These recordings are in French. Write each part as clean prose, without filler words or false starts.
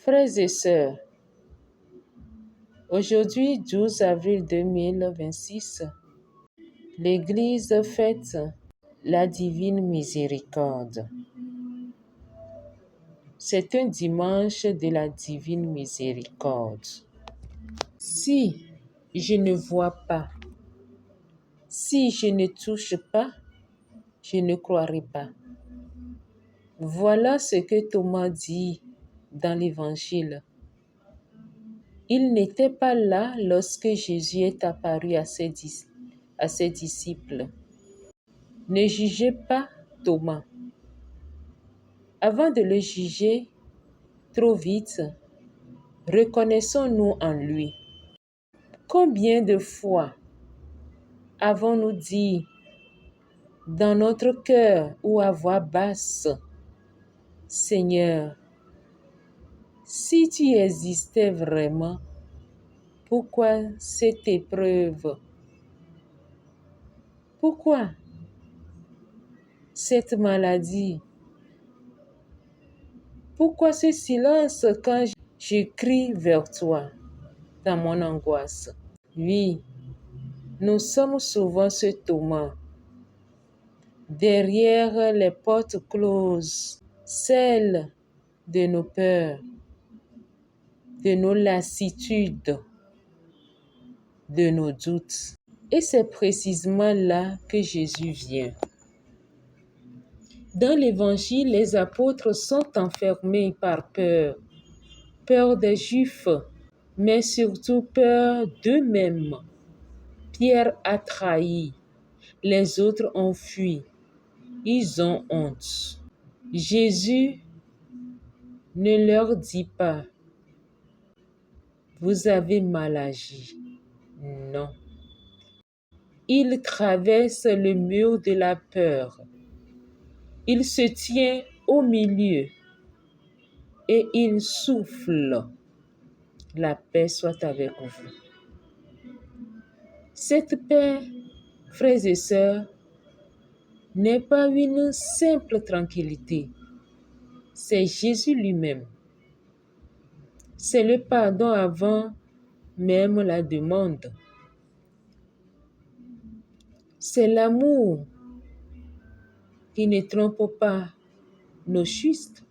Frères et sœurs, aujourd'hui 12 avril 2026, l'Église fête la Divine Miséricorde. C'est un dimanche de la Divine Miséricorde. Si je ne vois pas, si je ne touche pas, je ne croirai pas. Voilà ce que Thomas dit dans l'Évangile. Il n'était pas là lorsque Jésus est apparu à ses disciples. Ne jugez pas Thomas. Avant de le juger trop vite, reconnaissons-nous en lui. Combien de fois avons-nous dit dans notre cœur ou à voix basse, Seigneur, si tu existais vraiment, pourquoi cette épreuve? Pourquoi cette maladie? Pourquoi ce silence quand je crie vers toi dans mon angoisse? Oui, nous sommes souvent ce Thomas, derrière les portes closes, celles de nos peurs, de nos lassitudes, de nos doutes. Et c'est précisément là que Jésus vient. Dans l'Évangile, les apôtres sont enfermés par peur. Peur des Juifs, mais surtout peur d'eux-mêmes. Pierre a trahi. Les autres ont fui. Ils ont honte. Jésus ne leur dit pas, vous avez mal agi. Non. Il traverse le mur de la peur. Il se tient au milieu et il souffle. La paix soit avec vous. Cette paix, frères et sœurs, n'est pas une simple tranquillité. C'est Jésus lui-même. C'est le pardon avant même la demande. C'est l'amour qui ne trompe pas nos chutes.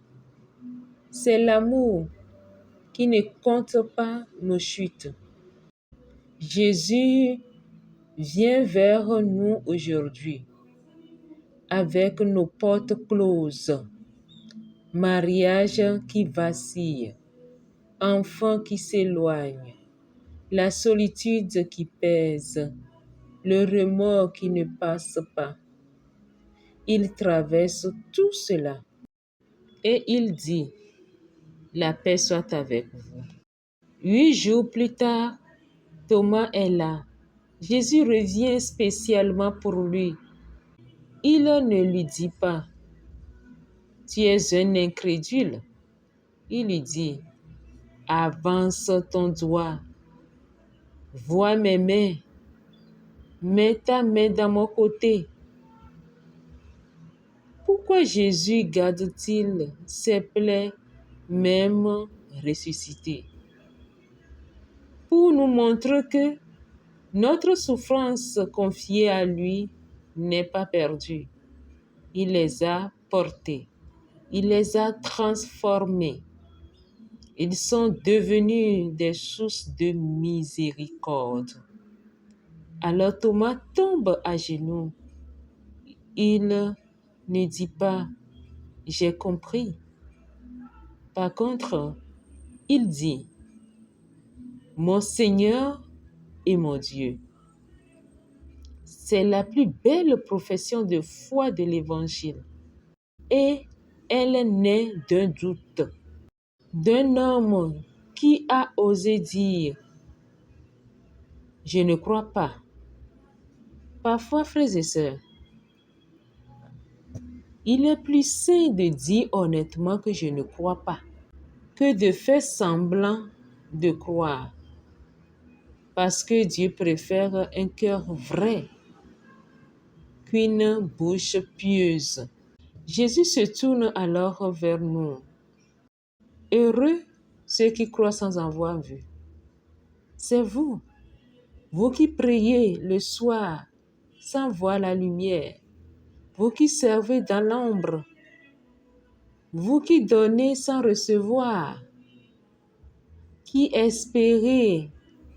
C'est l'amour qui ne compte pas nos chutes. Jésus vient vers nous aujourd'hui avec nos portes closes, mariage qui vacille, enfants qui s'éloignent, la solitude qui pèse, le remords qui ne passe pas. Il traverse tout cela et il dit, la paix soit avec vous. 8 jours plus tard, Thomas est là. Jésus revient spécialement pour lui. Il ne lui dit pas, tu es un incrédule. Il lui dit, avance ton doigt, vois mes mains, mets ta main dans mon côté. Pourquoi Jésus garde-t-il ses plaies même ressuscitées? Pour nous montrer que notre souffrance confiée à lui n'est pas perdue. Il les a portées, il les a transformées. Ils sont devenus des sources de miséricorde. Alors Thomas tombe à genoux. Il ne dit pas « j'ai compris ». Par contre, il dit « mon Seigneur et mon Dieu ». C'est la plus belle profession de foi de l'Évangile. Et elle naît d'un doute, d'un homme qui a osé dire « je ne crois pas ». Parfois, frères et sœurs, il est plus sain de dire honnêtement que je ne crois pas que de faire semblant de croire. Parce que Dieu préfère un cœur vrai qu'une bouche pieuse. Jésus se tourne alors vers nous. Heureux ceux qui croient sans avoir vu. C'est vous, vous qui priez le soir sans voir la lumière, vous qui servez dans l'ombre, vous qui donnez sans recevoir, qui espérez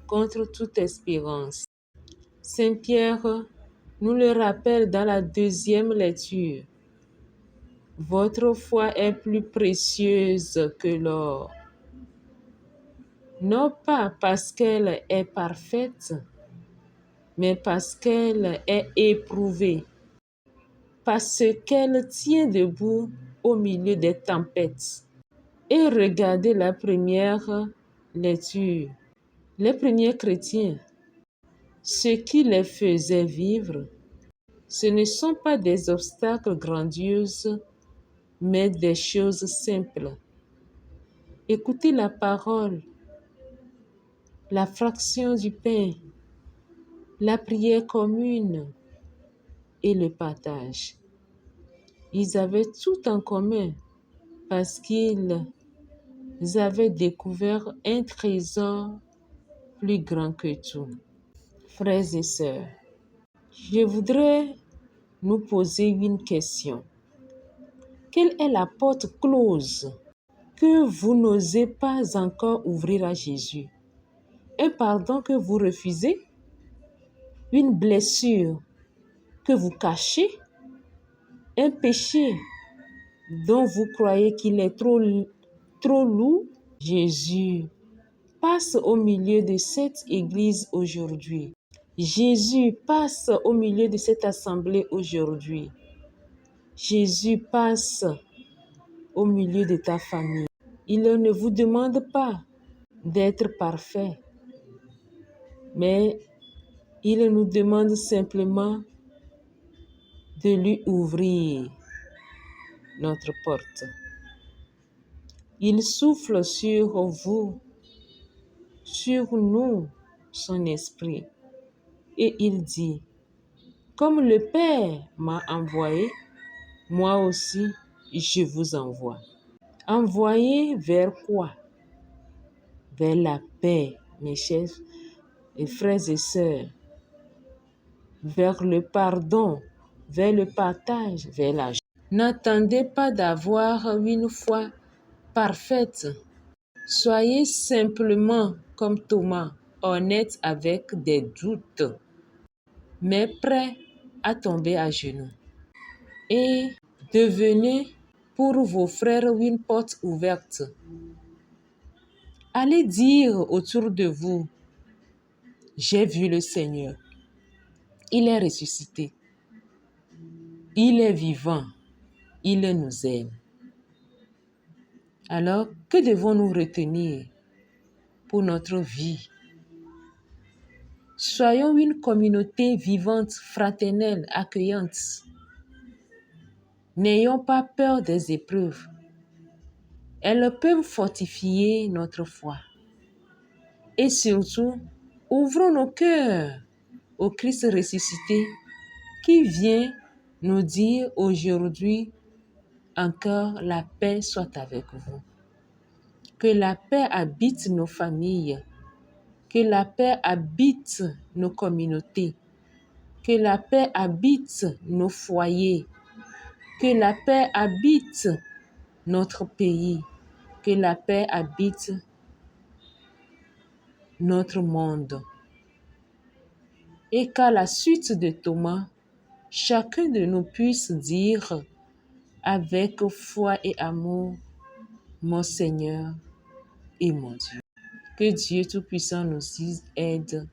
contre toute espérance. Saint Pierre nous le rappelle dans la deuxième lecture. Votre foi est plus précieuse que l'or. Non pas parce qu'elle est parfaite, mais parce qu'elle est éprouvée, parce qu'elle tient debout au milieu des tempêtes. Et regardez la première lecture. Les premiers chrétiens, ce qui les faisait vivre, ce ne sont pas des obstacles grandioses, mais des choses simples. Écoutez la parole, la fraction du pain, la prière commune et le partage. Ils avaient tout en commun parce qu'ils avaient découvert un trésor plus grand que tout. Frères et sœurs, je voudrais nous poser une question. Quelle est la porte close que vous n'osez pas encore ouvrir à Jésus? Un pardon que vous refusez? Une blessure que vous cachez? Un péché dont vous croyez qu'il est trop lourd? Jésus passe au milieu de cette église aujourd'hui. Jésus passe au milieu de cette assemblée aujourd'hui. Jésus passe au milieu de ta famille. Il ne vous demande pas d'être parfait, mais il nous demande simplement de lui ouvrir notre porte. Il souffle sur vous, sur nous, son esprit, et il dit, comme le Père m'a envoyé, moi aussi, je vous envoie. Envoyé vers quoi? Vers la paix, mes chers et frères et sœurs, vers le pardon, vers le partage, vers la joie. N'attendez pas d'avoir une foi parfaite. Soyez simplement comme Thomas, honnête avec des doutes, mais prêt à tomber à genoux. Et devenez pour vos frères une porte ouverte. Allez dire autour de vous, j'ai vu le Seigneur. Il est ressuscité. Il est vivant. Il nous aime. Alors, que devons-nous retenir pour notre vie? Soyons une communauté vivante, fraternelle, accueillante. N'ayons pas peur des épreuves. Elles peuvent fortifier notre foi. Et surtout, ouvrons nos cœurs au Christ ressuscité qui vient nous dire aujourd'hui encore la paix soit avec vous. Que la paix habite nos familles. Que la paix habite nos communautés. Que la paix habite nos foyers. Que la paix habite notre pays. Que la paix habite notre monde. Et qu'à la suite de Thomas, chacun de nous puisse dire avec foi et amour, mon Seigneur et mon Dieu. Que Dieu Tout-Puissant nous aide